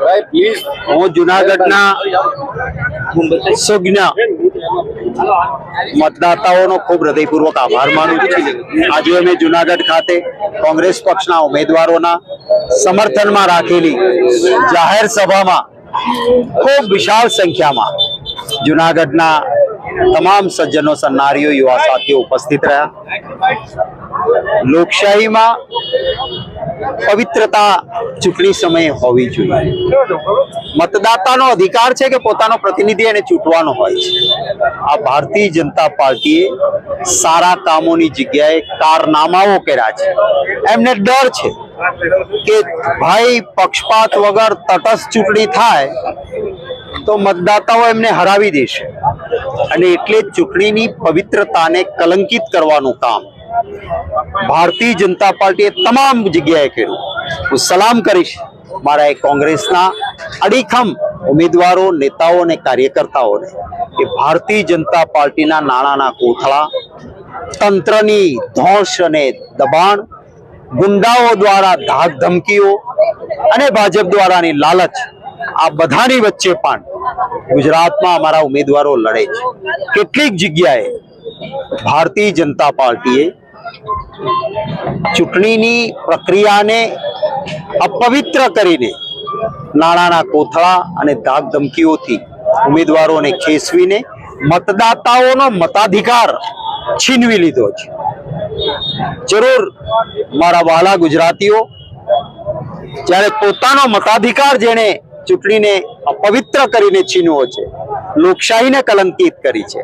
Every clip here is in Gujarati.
હું જુનાગઢના સુજ્ઞ મતદાતાઓનો ખૂબ હૃદયપૂર્વક આભાર માનું છું। આજે અમે જુનાગઢ ખાતે કોંગ્રેસ પક્ષના ઉમેદવારોના સમર્થનમાં રાખેલી જાહેર સભામાં ખૂબ વિશાળ સંખ્યામાં જુનાગઢના તમામ સજ્જનો સન્નારીઓ યુવા સાથીઓ ઉપસ્થિત રહ્યા। લોકશાહીમાં પવિત્રતા ચૂંટણી સમયે હોવી જોઈએ। મતદાતાનો અધિકાર છે કે પોતાનો પ્રતિનિધિ એને ચૂંટવાનો હોય છે। આ ભારતીય જનતા પાર્ટીએ સારા કામોની જગ્યાએ કારનામાઓ કર્યા છે। એમને ડર છે કે ભાઈ પક્ષપાત વગર તટસ્થ ચૂંટણી થાય તો મતદાતાઓ એમને હરાવી દેશે અને એટલે ચૂંટણીની પવિત્રતાને કલંકિત કરવાનું કામ ભારતીય જનતા પાર્ટીએ તમામ જગ્યાએ કર્યું। હું સલામ કરીશ મારા કોંગ્રેસના અડીખમ ઉમેદવારો, નેતાઓ અને કાર્યકર્તાઓને કે ભારતીય જનતા પાર્ટીના નાણાંના કોથળા, તંત્રની ધોષ અને દબાણ, ગુંડાઓ દ્વારા ધાક ધમકીઓ અને ભાજપ દ્વારાની લાલચ, આ બધાની વચ્ચે પણ ગુજરાતમાં અમારા ઉમેદવારો લડે છે। કેટલીક જગ્યાએ ભારતીય જનતા પાર્ટીએ ચૂંટણીની પ્રક્રિયાને અપવિત્ર કરીને નાણાંના કોથળા અને ધાક ધમકીઓથી ઉમેદવારોને ખેંચવીને મતદાતાઓનો મતાધિકાર છીનવી લીધો છે। જરૂર મારા વહાલા ગુજરાતીઓ, જ્યારે પોતાનો મતાધિકાર જેણે ચૂંટણીને અપવિત્ર કરીને છીનવો છે, લોકશાહીને કલંકિત કરી છે,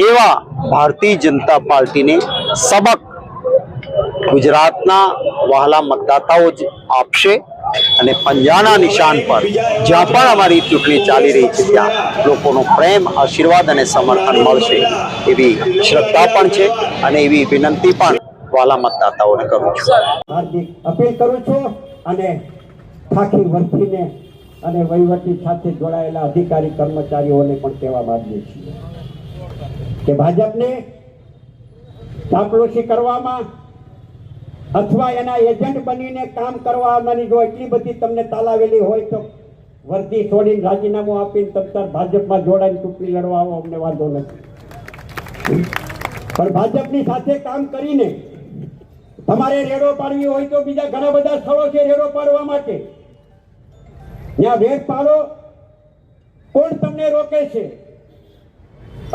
એવા ભારતીય જનતા પાર્ટીને સબક ગુજરાતના વહાલા મતદાતાઓ જ આપશે અને પંજાના નિશાન પર જ્યાં પણ અમારી ચૂંટણી ચાલી રહી છે ત્યાં લોકોનો પ્રેમ, આશીર્વાદ અને સમર્થન મળશે એવી શ્રદ્ધા પણ છે અને એવી વિનંતી પણ વહાલા મતદાતાઓને કરું છું। હાર્દિક અપીલ કરું છું અને ખાખી વર્તીને અને વહીવટી સાથે જોડાયેલા અધિકારી કર્મચારીઓને પણ કહેવા માંગીએ છીએ કે ભાજપને ચાપલુસી કરવામાં અથવા એના એજન્ટ બનીને કામ કરવાની જો એટલી બધી તમને તાલાવેલી હોય તો વર્દી છોડીને રાજીનામું આપીને તત્તર ભાજપમાં જોડાઈને ચૂંટણી લડવા આવો, અમને વાંધો નથી, પણ ભાજપની સાથે કામ કરીને તમારે રેડો પાડવી હોય તો બીજા ઘણા બધા સ્થળો છે રેડો પાડવા માટે, ત્યાં રેડ પાડો, કોણ તમને રોકે છે?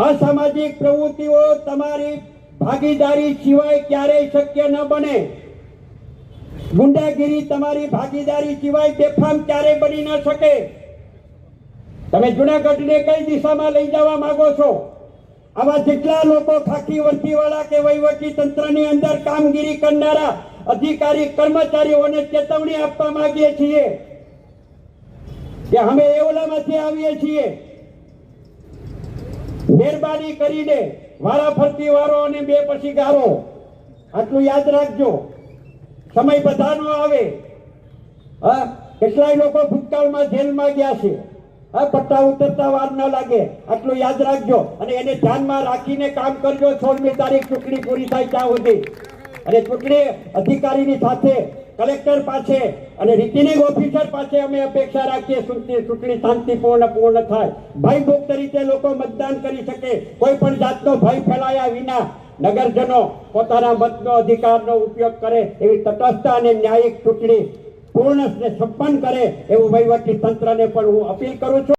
અસામાજિક પ્રવૃત્તિઓ તમારી ભાગીદારી સિવાય ક્યારેય શક્ય ન બને। ગુંડાગીરી તમારી ભાગીદારી સિવાય બેફામ ક્યારેય બની ન શકે। તમે જુનાગઢને કઈ દિશામાં લઈ જવા માંગો છો? આવા જેટલા લોકો ખાખી વર્દીવાળા કે વહીવટી તંત્રની અંદર કામગીરી કરનારા અધિકારી કર્મચારીઓને ચેતવણી આપવા માંગીએ છીએ કે અમે એવલામાંથી આવીએ છીએ, મહેરબાની કરીને વારા ફરતી વારો અને બે પછી ગારો, આટલું યાદ રાખજો। સમય બધાનો આવે। કેટલાય લોકો ભૂતકાળમાં જેલમાં ગયા છે, પટ્ટા ઉતરતા વાર ન લાગે, આટલું યાદ રાખજો અને એને ધ્યાનમાં રાખીને કામ કરજો। 16મી તારીખ ચૂંટણી પૂરી થાય ત્યાં સુધી અને ચૂંટણી અધિકારીની સાથે કલેક્ટર પાસે અને રિટર્નિંગ ઓફિસર પાસે અમે અપેક્ષા રાખીએ ચૂંટણી શાંતિપૂર્ણ પૂર્ણ થાય, ભયમુક્ત રીતે લોકો મતદાન કરી શકે, કોઈ પણ જાતનો ભય ફેલાયા વિના નગરજનો પોતાના મતનો અધિકારનો ઉપયોગ કરે એવી તટસ્થ અને ન્યાયિક ચૂંટણી પૂર્ણ સંપન્ન કરે એવું વહીવટી તંત્રને પણ હું અપીલ કરું છું।